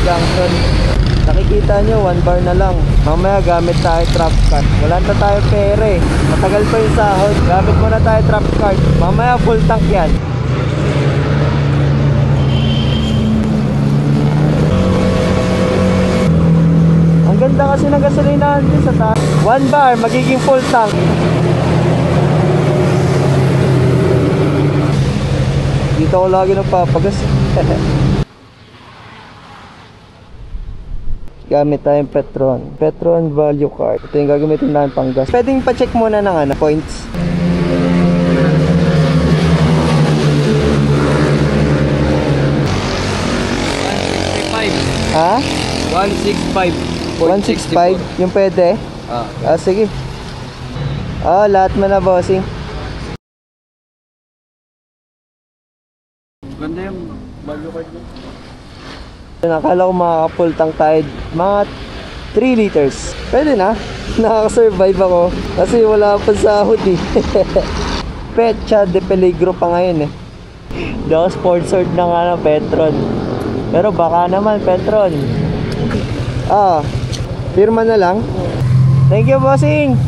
junction. Nakikita nyo, 1 bar na lang. Mamaya gamit tayo trap card. Wala na tayo pera eh. Matagal pa yung sahod. Gamit muna tayo trap card. Mamaya full tank yan. Ang ganda kasi ng gasolinahan din sa taas. 1 bar, magiging full tank. Dito ako lagi nagpapagas. Gamit tayong Petron value card. Ito yung gagamitin natin pang gas. Pwedeng pa-check muna ng points. Ha? 165. 165? Yung pwede? Sige. Lahat mo na, bossing. Ganda yung value card mo. Nakala ko makaka-full tank tayo mga 3 liters. Pwede na. Nakaka-survive ako. Kasi wala pa sahod eh. Pecha de Peligro pa ngayon eh. Hindi ako sponsored na nga ng Petron. Pero baka naman Petron. Firma na lang. Thank you, bossing.